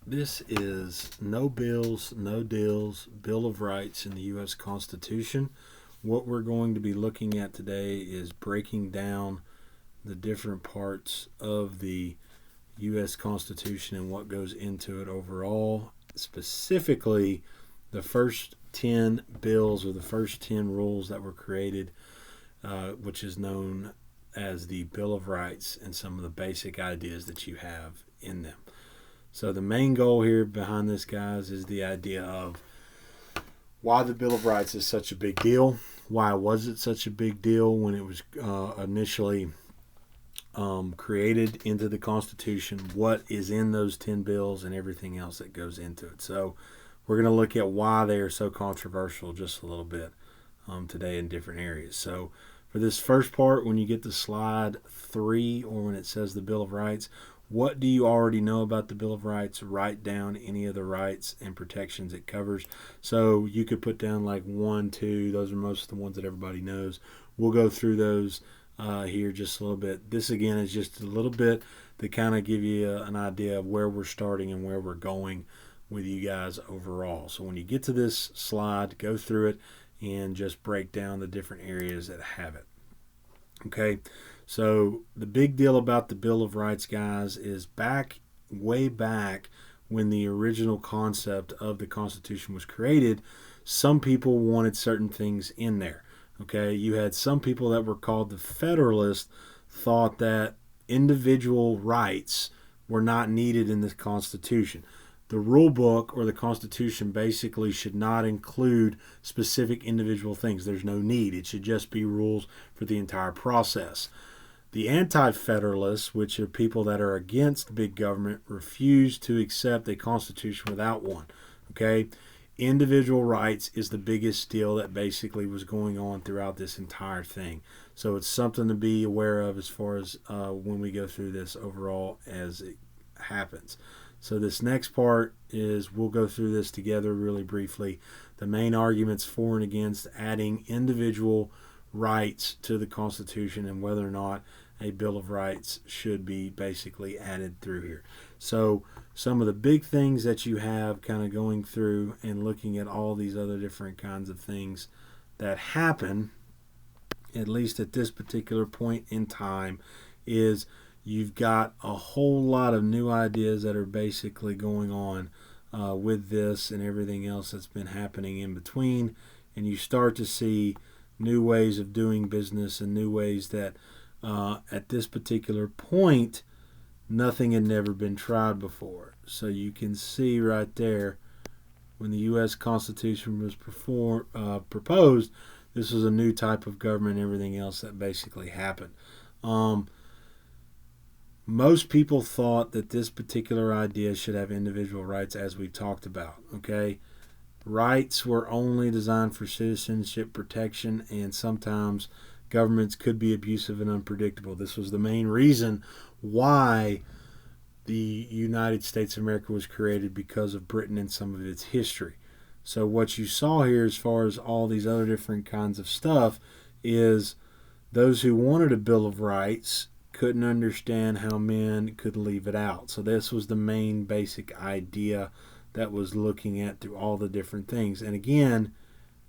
This is No Bills, No Deals, Bill of Rights in the U.S. Constitution. What we're going to be looking at today is breaking down the different parts of the U.S. Constitution and what goes into it overall. Specifically, the first 10 bills or the first 10 rules that were created, which is known as the Bill of Rights, and some of the basic ideas that you have in them. So, the main goal here behind this, guys, is the idea of why the Bill of Rights is such a big deal. Why was it such a big deal when it was initially created into the Constitution? What is in those 10 bills and everything else that goes into it? So, we're going to look at why they are so controversial just a little bit today in different areas. So, for this first part, when you get to slide 3 or when it says the Bill of Rights, what do you already know about the Bill of Rights? Write down any of the rights and protections it covers. So you could put down like 1, 2. Those are most of the ones that everybody knows. We'll go through those here just a little bit. This, again, is just a little bit to kind of give you an idea of where we're starting and where we're going with you guys overall. So when you get to this slide, go through it and just break down the different areas that have it. Okay, so the big deal about the Bill of Rights, guys, is way back when the original concept of the Constitution was created, some people wanted certain things in there. Okay, you had some people that were called the Federalists, thought that individual rights were not needed in the Constitution. The rule book or the Constitution basically should not include specific individual things. There's no need. It should just be rules for the entire process. The Anti-Federalists, which are people that are against big government, refuse to accept a Constitution without one. Okay? Individual rights is the biggest deal that basically was going on throughout this entire thing. So it's something to be aware of as far as when we go through this overall as it happens. So this next part is, we'll go through this together really briefly. The main arguments for and against adding individual rights to the Constitution and whether or not a Bill of Rights should be basically added through here. So some of the big things that you have kind of going through and looking at all these other different kinds of things that happen, at least at this particular point in time, is you've got a whole lot of new ideas that are basically going on with this and everything else that's been happening in between. And you start to see new ways of doing business and new ways that at this particular point, nothing had never been tried before. So you can see right there, when the U.S. Constitution was proposed, this was a new type of government and everything else that basically happened. Most people thought that this particular idea should have individual rights, as we've talked about. Okay, rights were only designed for citizenship protection, and sometimes governments could be abusive and unpredictable. This was the main reason why the United States of America was created, because of Britain and some of its history. So what you saw here, as far as all these other different kinds of stuff, is those who wanted a Bill of Rights couldn't understand how men could leave it out. So this was the main basic idea that was looking at through all the different things. And again,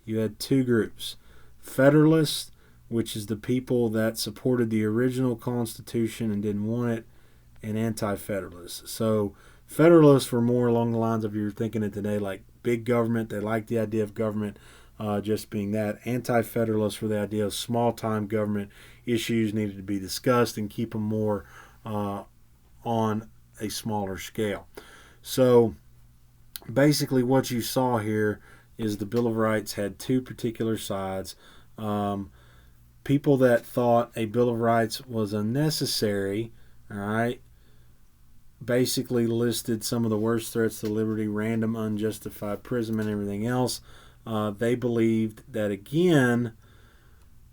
you had two groups. Federalists, which is the people that supported the original Constitution and didn't want it, and Anti-Federalists. So Federalists were more along the lines of, you're thinking it today, like big government. They liked the idea of government just being that. Anti-Federalists were the idea of small-time government issues needed to be discussed and keep them more on a smaller scale. So basically what you saw here is the Bill of Rights had two particular sides. People that thought a Bill of Rights was unnecessary, all right, basically listed some of the worst threats to liberty, random, unjustified imprisonment, and everything else. They believed that, again,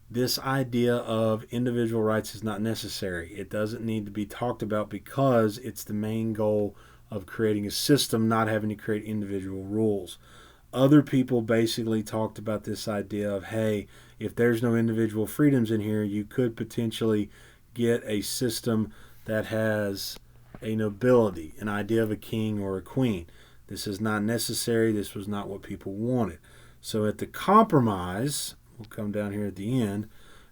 this idea of individual rights is not necessary. It doesn't need to be talked about because it's the main goal of creating a system, not having to create individual rules. Other people basically talked about this idea of, hey, if there's no individual freedoms in here, you could potentially get a system that has a nobility, an idea of a king or a queen. This is not necessary. This was not what people wanted. So at the compromise, we'll come down here at the end,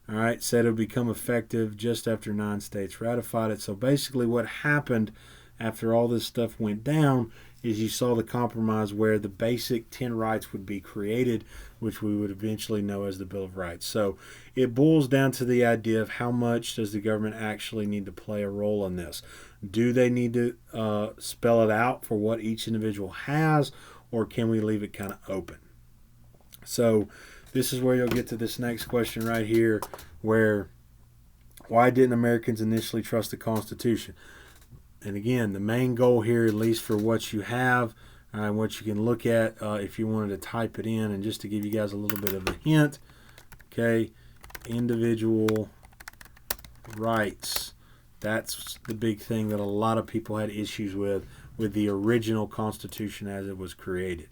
all right, said it would become effective just after 9 states ratified it. So basically what happened after all this stuff went down is you saw the compromise where the basic 10 rights would be created, which we would eventually know as the Bill of Rights. So it boils down to the idea of how much does the government actually need to play a role in this. Do they need to spell it out for what each individual has, or can we leave it kind of open? So this is where you'll get to this next question right here, where why didn't Americans initially trust the Constitution? And again, the main goal here, at least for what you have and what you can look at if you wanted to type it in, and just to give you guys a little bit of a hint, okay, individual rights. That's the big thing that a lot of people had issues with the original Constitution as it was created.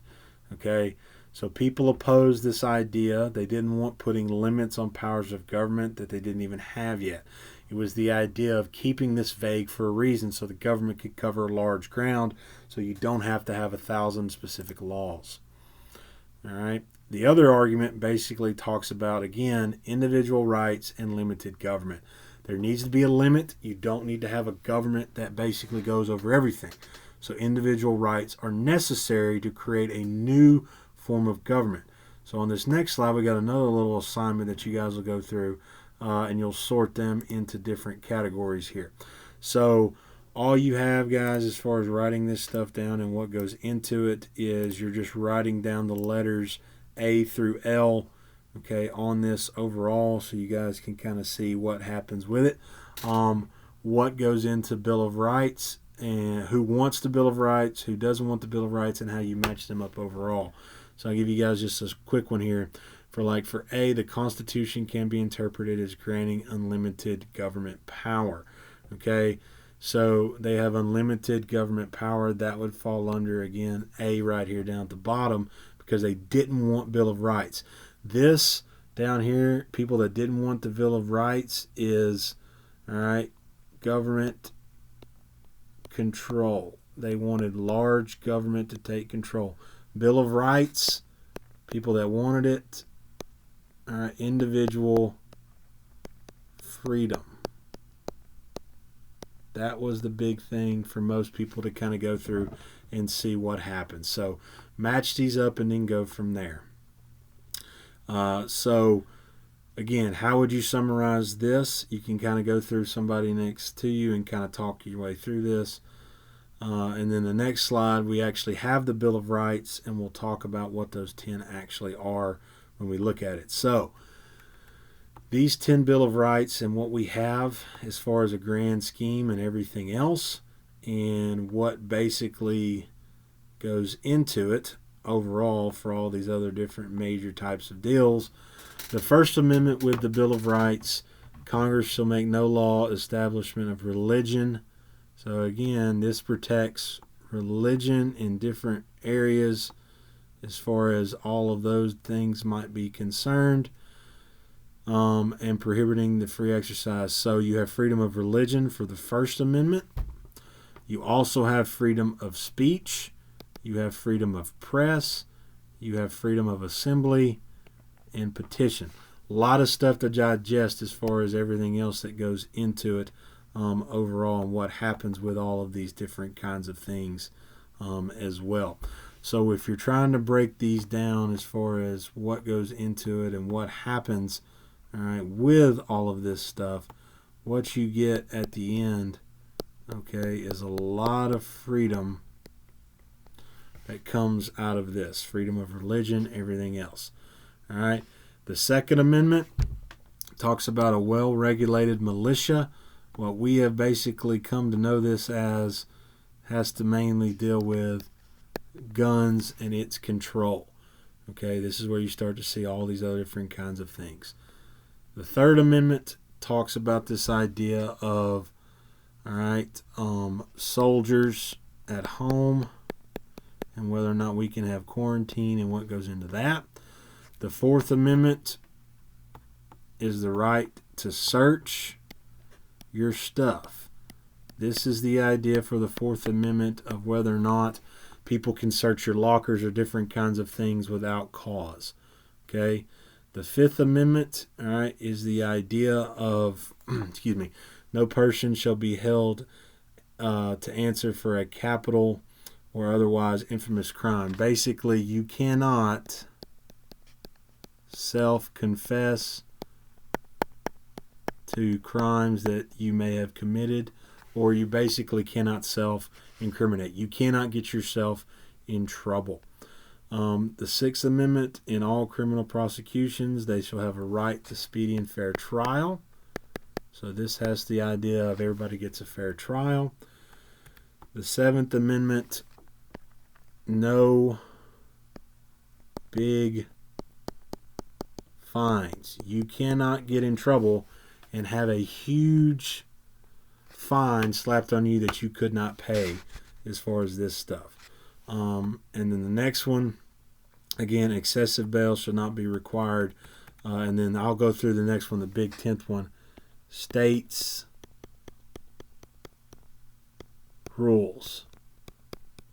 Okay, so people opposed this idea. They didn't want putting limits on powers of government that they didn't even have yet. It was the idea of keeping this vague for a reason so the government could cover large ground so you don't have to have 1,000 specific laws. All right. The other argument basically talks about, again, individual rights and limited government. There needs to be a limit. You don't need to have a government that basically goes over everything. So individual rights are necessary to create a new form of government. So on this next slide, we got another little assignment that you guys will go through, and you'll sort them into different categories here. So all you have, guys, as far as writing this stuff down and what goes into it is you're just writing down the letters A through L, okay, on this overall, so you guys can kind of see what happens with it, what goes into Bill of Rights, and who wants the Bill of Rights, who doesn't want the Bill of Rights, and how you match them up overall. So I'll give you guys just a quick one here. For A, the Constitution can be interpreted as granting unlimited government power. Okay, so they have unlimited government power. That would fall under, again, A right here down at the bottom, because they didn't want Bill of Rights. This down here, people that didn't want the Bill of Rights is, all right, government control. They wanted large government to take control. Bill of Rights, people that wanted it, individual freedom. That was the big thing for most people to kind of go through and see what happens. So match these up and then go from there. So again, how would you summarize this? You can kind of go through somebody next to you and kind of talk your way through this. And then the next slide, we actually have the Bill of Rights, and we'll talk about what those 10 actually are when we look at it. So these 10 Bill of Rights and what we have as far as a grand scheme and everything else, and what basically goes into it overall for all these other different major types of deals. The First Amendment with the Bill of Rights, Congress shall make no law establishment of religion. So again, this protects religion in different areas as far as all of those things might be concerned, and prohibiting the free exercise. So you have freedom of religion for the First Amendment. You also have freedom of speech. You have freedom of press. You have freedom of assembly and petition. A lot of stuff to digest as far as everything else that goes into it overall, and what happens with all of these different kinds of things as well. So if you're trying to break these down as far as what goes into it and what happens, all right, with all of this stuff, what you get at the end, okay, is a lot of freedom that comes out of this. Freedom of religion, everything else. All right. The Second Amendment talks about a well-regulated militia. What we have basically come to know this as has to mainly deal with guns and its control. Okay, this is where you start to see all these other different kinds of things. The Third Amendment talks about this idea of, all right, soldiers at home and whether or not we can have quarantine and what goes into that. The Fourth Amendment is the right to search your stuff. This is the idea for the Fourth Amendment of whether or not people can search your lockers or different kinds of things without cause. Okay? The Fifth Amendment, all right, is the idea of, excuse me, no person shall be held to answer for a capital or otherwise infamous crime. Basically, you cannot self-confess to crimes that you may have committed, or you basically cannot self-incriminate. You cannot get yourself in trouble. The Sixth Amendment, in all criminal prosecutions, they shall have a right to speedy and fair trial. So this has the idea of everybody gets a fair trial. The Seventh Amendment, no big fines. You cannot get in trouble and have a huge fine slapped on you that you could not pay as far as this stuff. And then the next one, again, excessive bail shall not be required. And then I'll go through the next one, the big 10th one. States rules.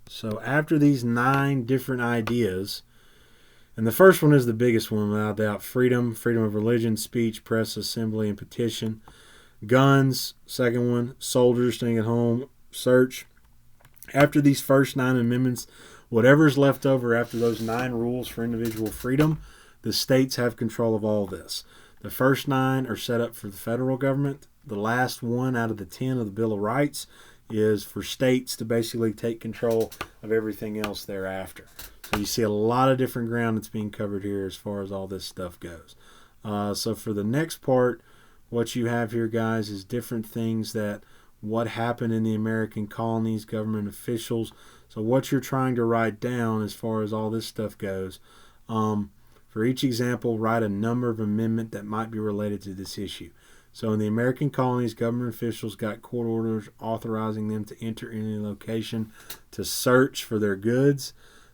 So after these 9 different ideas, and the first one is the biggest one without doubt: freedom of religion, speech, press, assembly, and petition. Guns, second one. Soldiers staying at home, search. After these first 9 amendments, whatever's left over after those 9 rules for individual freedom, the states have control of all this. The first 9 are set up for the federal government. The last one out of the 10 of the Bill of Rights is for states to basically take control of everything else thereafter. So you see a lot of different ground that's being covered here as far as all this stuff goes. So for the next part, what you have here, guys, is different things that what happened in the American colonies, government officials. So what you're trying to write down as far as all this stuff goes. For each example, write a number of amendment that might be related to this issue. So in the American colonies, government officials got court orders authorizing them to enter any location to search for their goods.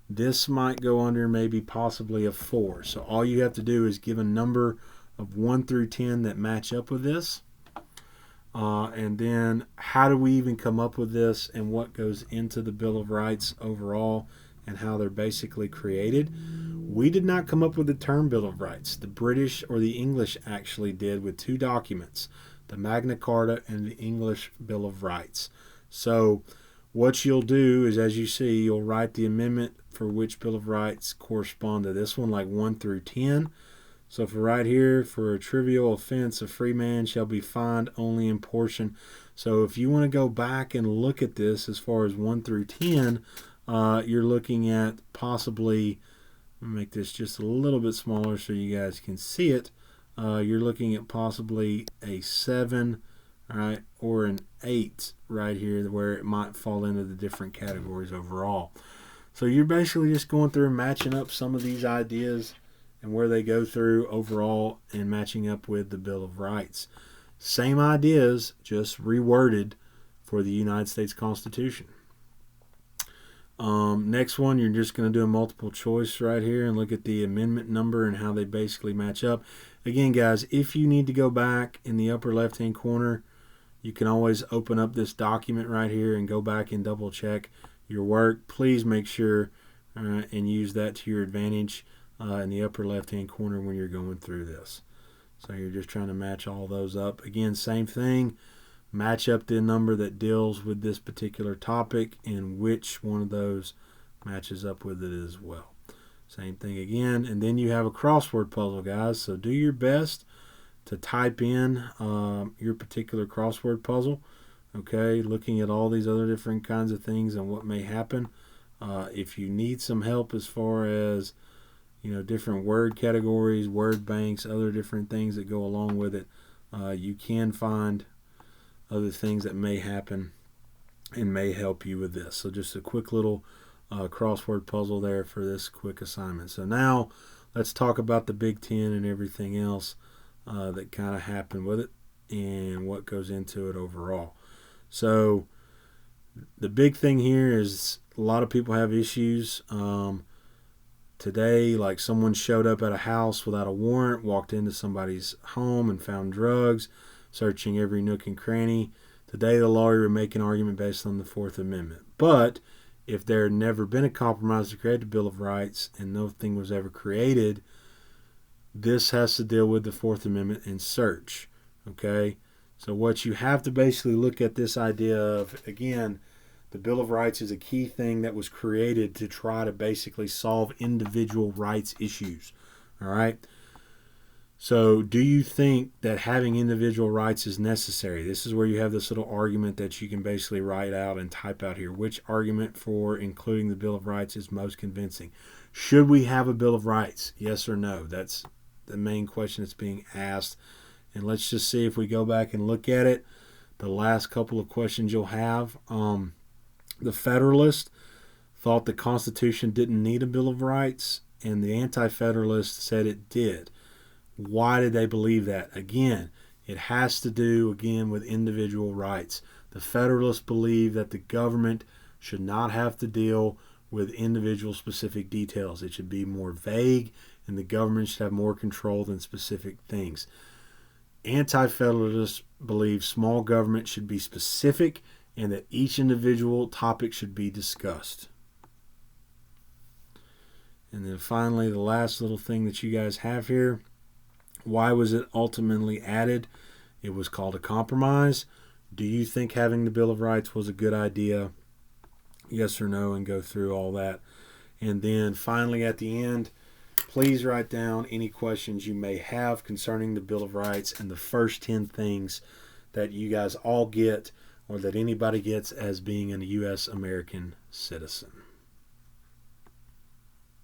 This might go under maybe possibly a 4. So all you have to do is give a number of 1 through 10 that match up with this. And then how do we even come up with this and what goes into the Bill of Rights overall and how they're basically created. We did not come up with the term Bill of Rights. The British or the English actually did with 2 documents, the Magna Carta and the English Bill of Rights. So what you'll do is, as you see, you'll write the amendment for which Bill of Rights correspond to this one, like 1 through 10. So for right here, for a trivial offense, a free man shall be fined only in portion. So if you want to go back and look at this as far as 1 through 10, you're looking at possibly, let me make this just a little bit smaller so you guys can see it. You're looking at possibly a 7, right, or an 8 right here, where it might fall into the different categories overall. So you're basically just going through and matching up some of these ideas and where they go through overall and matching up with the Bill of Rights. Same ideas, just reworded for the United States Constitution. Next one, you're just going to do a multiple choice right here and look at the amendment number and how they basically match up. Again, guys, if you need to go back in the upper left-hand corner, you can always open up this document right here and go back and double check your work. Please make sure and use that to your advantage in the upper left-hand corner when you're going through this. So you're just trying to match all those up. Again, same thing. Match up the number that deals with this particular topic and which one of those matches up with it as well. Same thing again. And then you have a crossword puzzle, guys. So do your best to type in your particular crossword puzzle. Okay, looking at all these other different kinds of things and what may happen. If you need some help as far as different word categories, word banks, other different things that go along with it, you can find other things that may happen and may help you with this. So just a quick little crossword puzzle there for this quick assignment. So now let's talk about the Big Ten and everything else that kind of happened with it and what goes into it overall. So the big thing here is a lot of people have issues. Today, like someone showed up at a house without a warrant, walked into somebody's home and found drugs, searching every nook and cranny. Today, the lawyer would make an argument based on the Fourth Amendment. But if there had never been a compromise to create the Bill of Rights and nothing was ever created, this has to deal with the Fourth Amendment and search. Okay? So what you have to basically look at this idea of, again, the Bill of Rights is a key thing that was created to try to basically solve individual rights issues. All right? So do you think that having individual rights is necessary? This is where you have this little argument that you can basically write out and type out here. Which argument for including the Bill of Rights is most convincing? Should we have a Bill of Rights? Yes or no? That's the main question that's being asked. And let's just see if we go back and look at it. The last couple of questions you'll have. The Federalist thought the Constitution didn't need a Bill of Rights, and the Anti-Federalist said it did. Why did they believe that? Again, it has to do, with individual rights. The Federalists believe that the government should not have to deal with individual specific details. It should be more vague, and the government should have more control than specific things. Anti-Federalists believe small government should be specific and that each individual topic should be discussed. And then finally, the last little thing that you guys have here. Why was it ultimately added? It was called a compromise. Do you think having the Bill of Rights was a good idea? Yes or no, and go through all that. And then finally at the end, please write down any questions you may have concerning the Bill of Rights and the first 10 things that you guys all get or that anybody gets as being a U.S. American citizen.